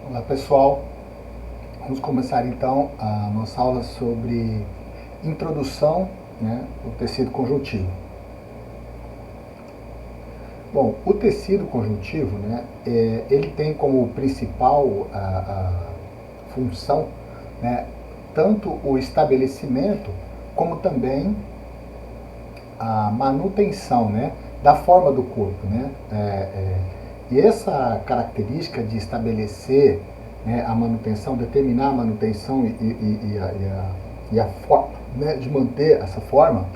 Olá pessoal, vamos começar então a nossa aula sobre introdução, ao tecido conjuntivo. Bom, o tecido conjuntivo, ele tem como principal função, tanto o estabelecimento como também a manutenção, da forma do corpo, e essa característica de estabelecer, a manutenção, determinar a manutenção e a forma, de manter essa forma,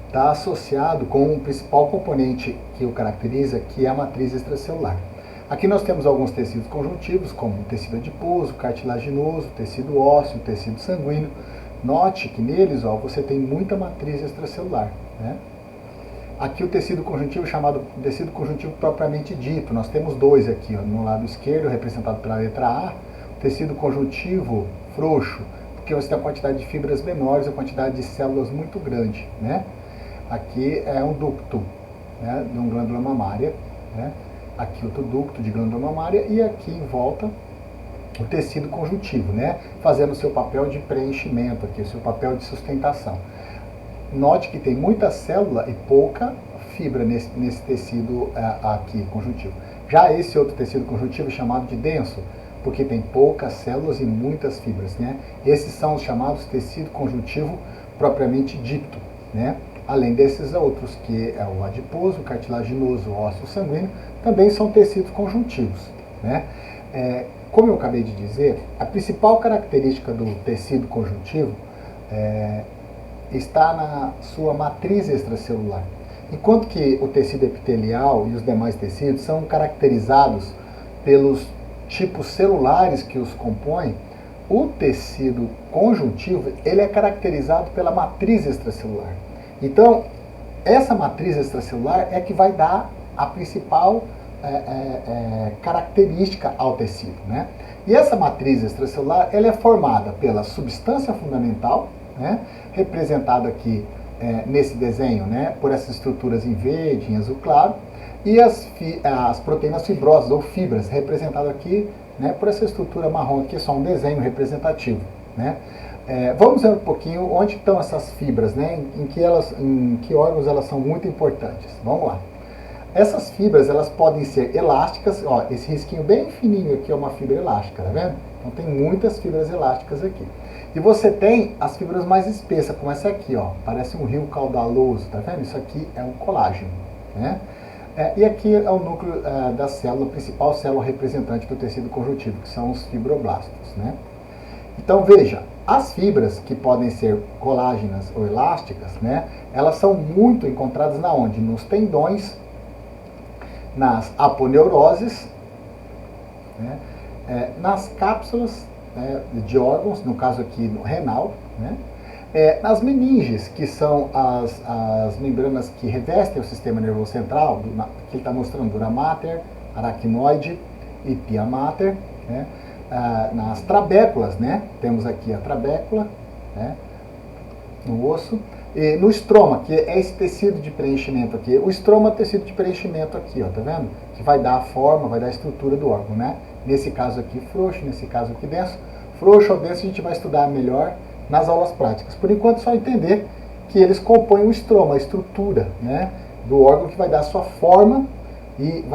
está associado com o principal componente que o caracteriza, que é a matriz extracelular. Aqui nós temos alguns tecidos conjuntivos, como o tecido adiposo, cartilaginoso, tecido ósseo, tecido sanguíneo. Note que neles você tem muita matriz extracelular. Aqui o tecido conjuntivo chamado tecido conjuntivo propriamente dito. Nós temos dois aqui, no lado esquerdo, representado pela letra A, o tecido conjuntivo frouxo, porque você tem uma quantidade de fibras menores, uma quantidade de células muito grande. Aqui é um ducto de uma glândula mamária. Aqui outro ducto de glândula mamária e aqui em volta o tecido conjuntivo, fazendo o seu papel de preenchimento aqui, o seu papel de sustentação. Note que tem muita célula e pouca fibra nesse tecido aqui conjuntivo. Já esse outro tecido conjuntivo é chamado de denso, porque tem poucas células e muitas fibras. Esses são os chamados tecido conjuntivo propriamente dito. Além desses outros, que é o adiposo, o cartilaginoso, o ósseo, sanguíneo, também são tecidos conjuntivos. Como eu acabei de dizer, a principal característica do tecido conjuntivo está na sua matriz extracelular. Enquanto que o tecido epitelial e os demais tecidos são caracterizados pelos tipos celulares que os compõem, o tecido conjuntivo ele é caracterizado pela matriz extracelular. Então, essa matriz extracelular é que vai dar a principal característica ao tecido. E essa matriz extracelular ela é formada pela substância fundamental, representado aqui nesse desenho, por essas estruturas em verde, em azul claro, e as proteínas fibrosas ou fibras, representado aqui por essa estrutura marrom, que é só um desenho representativo. Vamos ver um pouquinho onde estão essas fibras, em que órgãos elas são muito importantes. Vamos lá. Essas fibras elas podem ser elásticas, esse risquinho bem fininho aqui é uma fibra elástica, tá vendo? Então tem muitas fibras elásticas aqui. E você tem as fibras mais espessas, como essa aqui, parece um rio caudaloso, tá vendo? Isso aqui é um colágeno, e aqui é o núcleo da célula, principal célula representante do tecido conjuntivo, que são os fibroblastos, Então veja, as fibras que podem ser colágenas ou elásticas, elas são muito encontradas na onde? Nos tendões, nas aponeuroses, nas cápsulas de órgãos, no caso aqui no renal, nas meninges, que são as membranas que revestem o sistema nervoso central, que ele está mostrando dura mater, aracnoide e pia mater, nas trabéculas, temos aqui a trabécula, no osso, e no estroma, que é esse tecido de preenchimento aqui. O estroma é o tecido de preenchimento aqui, tá vendo? Que vai dar a forma, vai dar a estrutura do órgão, Nesse caso aqui frouxo, nesse caso aqui denso. Frouxo ou denso a gente vai estudar melhor nas aulas práticas. Por enquanto, só entender que eles compõem o estroma, a estrutura, do órgão que vai dar a sua forma e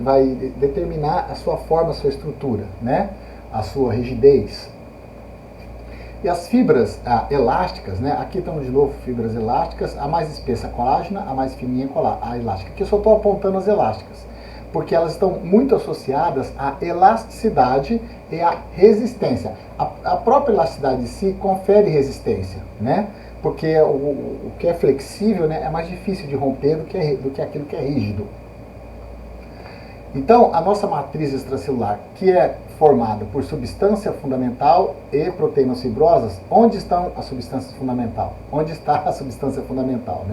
vai determinar a sua forma, a sua estrutura, a sua rigidez. E as fibras elásticas, aqui estão de novo fibras elásticas, a mais espessa colágena, a mais fininha a elástica. Aqui eu só estou apontando as elásticas, porque elas estão muito associadas à elasticidade e à resistência. A própria elasticidade em si confere resistência, porque o que é flexível é mais difícil de romper do que aquilo que é rígido. Então, a nossa matriz extracelular, que é formada por substância fundamental e proteínas fibrosas, onde estão as substâncias fundamentais? Onde está a substância fundamental?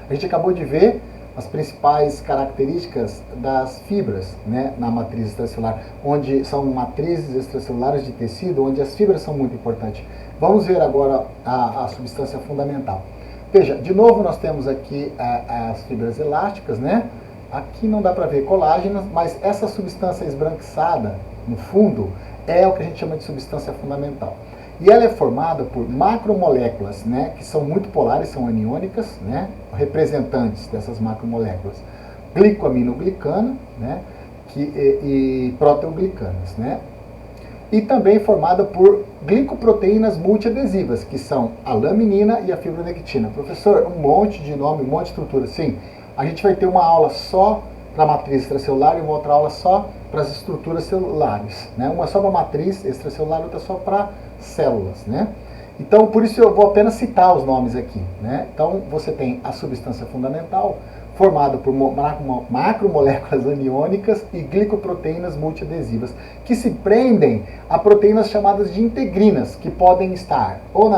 A gente acabou de ver as principais características das fibras na matriz extracelular, onde são matrizes extracelulares de tecido, onde as fibras são muito importantes. Vamos ver agora a substância fundamental. Veja, de novo nós temos aqui as fibras elásticas, aqui não dá para ver colágenos, mas essa substância esbranquiçada no fundo é o que a gente chama de substância fundamental. E ela é formada por macromoléculas, né, que são muito polares, são aniônicas, né, representantes dessas macromoléculas, glicoaminoglicana, né, e proteoglicanas, né, e também formada por glicoproteínas multiadesivas, que são a laminina e a fibronectina. Professor, um monte de nome, um monte de estrutura. Sim, a gente vai ter uma aula só para a matriz extracelular e uma outra aula só para as estruturas celulares, né? Uma só para a matriz extracelular e outra só para células, né? Então, por isso eu vou apenas citar os nomes aqui, né? Então, você tem a substância fundamental, formada por macromoléculas aniônicas e glicoproteínas multiadesivas, que se prendem a proteínas chamadas de integrinas, que podem estar, ou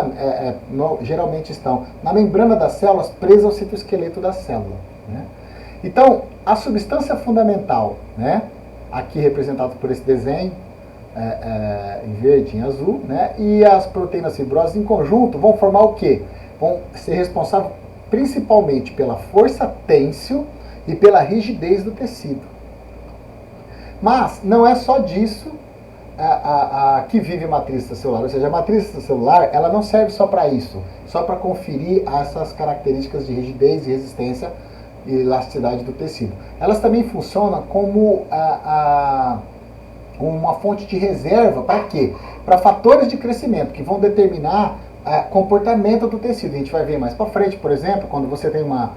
geralmente estão, na membrana das células, presas ao citoesqueleto da célula, né? Então, a substância fundamental, né, aqui representado por esse desenho, em verde e em azul, né, e as proteínas fibrosas em conjunto vão formar o quê? Vão ser responsáveis principalmente pela força têncil e pela rigidez do tecido. Mas não é só disso que vive a matriz extracelular, ou seja, a matriz extracelular ela não serve só para isso, só para conferir essas características de rigidez e resistência e elasticidade do tecido. Elas também funcionam como uma fonte de reserva para quê? Para fatores de crescimento que vão determinar comportamento do tecido. A gente vai ver mais para frente, por exemplo, quando você tem uma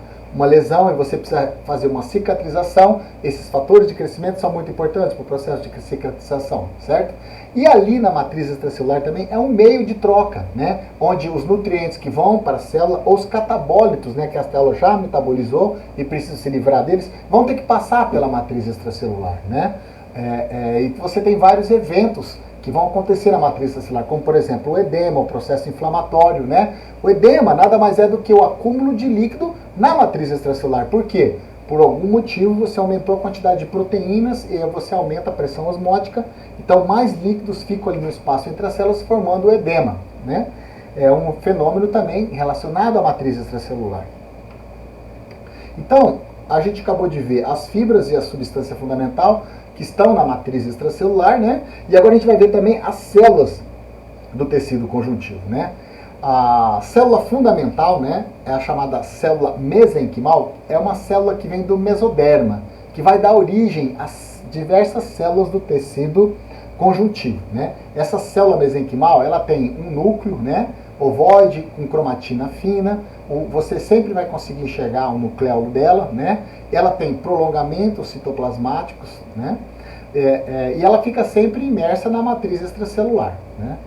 lesão e você precisa fazer uma cicatrização, esses fatores de crescimento são muito importantes para o processo de cicatrização, certo? E ali na matriz extracelular também é um meio de troca, né? Onde os nutrientes que vão para a célula, ou os catabólitos, né, que a célula já metabolizou e precisa se livrar deles, vão ter que passar pela matriz extracelular, né? E você tem vários eventos que vão acontecer na matriz extracelular, como por exemplo o edema, o processo inflamatório, né? O edema nada mais é do que o acúmulo de líquido na matriz extracelular. Por quê? Por algum motivo você aumentou a quantidade de proteínas e você aumenta a pressão osmótica, então mais líquidos ficam ali no espaço entre as células formando o edema, né? É um fenômeno também relacionado à matriz extracelular. Então, a gente acabou de ver as fibras e a substância fundamental que estão na matriz extracelular, né? E agora a gente vai ver também as células do tecido conjuntivo, né? A célula fundamental, né, é a chamada célula mesenquimal, é uma célula que vem do mesoderma, que vai dar origem às diversas células do tecido conjuntivo, né? Essa célula mesenquimal, ela tem um núcleo, né, ovoide com cromatina fina, você sempre vai conseguir enxergar o nucleolo dela, né? Ela tem prolongamentos citoplasmáticos, né? E ela fica sempre imersa na matriz extracelular, né?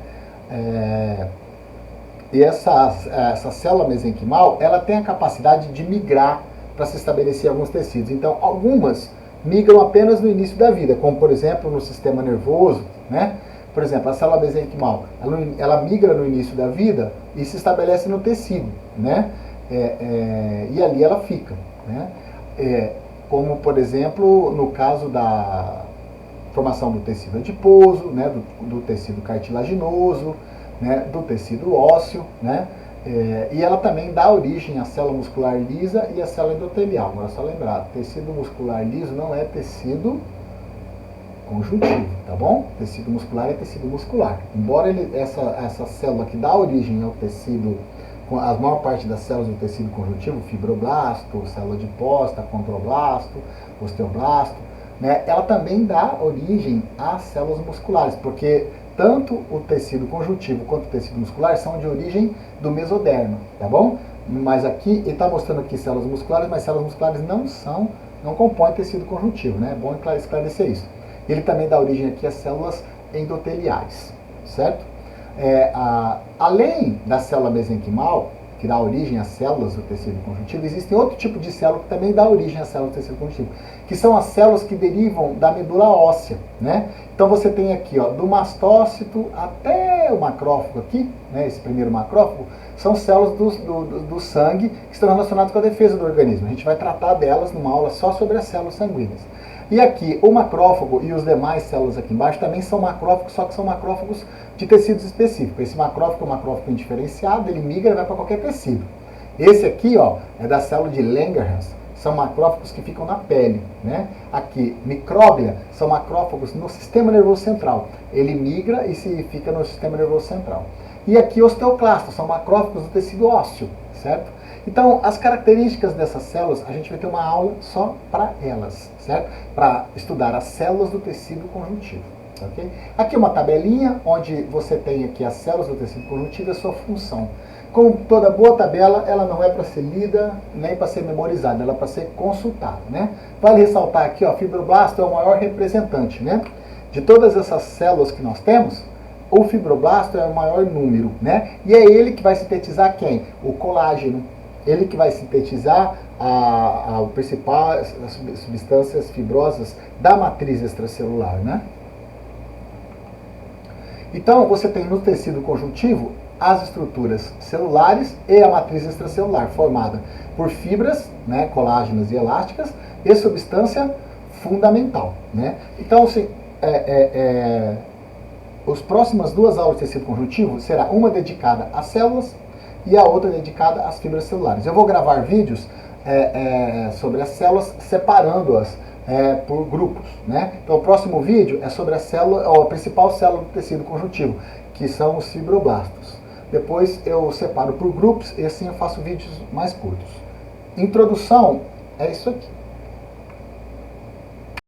E essa célula mesenquimal, ela tem a capacidade de migrar para se estabelecer alguns tecidos. Então, algumas migram apenas no início da vida, como por exemplo no sistema nervoso, né? Por exemplo, a célula mesenquimal, ela migra no início da vida e se estabelece no tecido, né? E ali ela fica, né? Como, por exemplo, no caso da formação do tecido adiposo, né? do tecido cartilaginoso, né? Do tecido ósseo, né? E ela também dá origem à célula muscular lisa e à célula endotelial. Agora, só lembrar, tecido muscular liso não é tecido conjuntivo, tá bom? Tecido muscular é tecido muscular. Embora essa célula que dá origem ao tecido, a maior parte das células do tecido conjuntivo, fibroblasto, célula adiposa, condroblasto, osteoblasto, né, ela também dá origem às células musculares, porque tanto o tecido conjuntivo quanto o tecido muscular são de origem do mesoderma, tá bom? Mas aqui, ele está mostrando aqui células musculares, mas células musculares não compõem tecido conjuntivo, né? É bom esclarecer isso. Ele também dá origem aqui às células endoteliais, certo? Além da célula mesenquimal, que dá origem às células do tecido conjuntivo, existe outro tipo de célula que também dá origem às células do tecido conjuntivo, que são as células que derivam da medula óssea, né? Então você tem aqui, ó, do mastócito até o macrófago aqui, né, esse primeiro macrófago, são células do sangue que estão relacionadas com a defesa do organismo. A gente vai tratar delas numa aula só sobre as células sanguíneas. E aqui, o macrófago e os demais células aqui embaixo também são macrófagos, só que são macrófagos de tecidos específicos. Esse macrófago é um macrófago indiferenciado, ele migra e vai para qualquer tecido. Esse aqui, ó, é da célula de Langerhans. são macrófagos que ficam na pele, né? Aqui, micróglia, são macrófagos no sistema nervoso central. Ele migra e se fica no sistema nervoso central. E aqui, osteoclastos, são macrófagos do tecido ósseo, certo? Então, as características dessas células, a gente vai ter uma aula só para elas, certo? Para estudar as células do tecido conjuntivo. Okay? Aqui uma tabelinha onde você tem aqui as células do tecido conjuntivo e a sua função. Como toda boa tabela, ela não é para ser lida nem para ser memorizada, ela é para ser consultada, né? Vale ressaltar aqui, ó, fibroblasto é o maior representante, né? De todas essas células que nós temos, o fibroblasto é o maior número, né? E é ele que vai sintetizar quem? O colágeno. Ele que vai sintetizar o principal, as substâncias fibrosas da matriz extracelular, né? Então, você tem no tecido conjuntivo as estruturas celulares e a matriz extracelular, formada por fibras, né, colágenas e elásticas, e substância fundamental, né? Então, assim, as próximas duas aulas de tecido conjuntivo será uma dedicada às células e a outra dedicada às fibras celulares. Eu vou gravar vídeos sobre as células, separando-as por grupos, né? Então o próximo vídeo é sobre a principal célula do tecido conjuntivo, que são os fibroblastos. Depois eu separo por grupos e assim eu faço vídeos mais curtos. Introdução é isso aqui.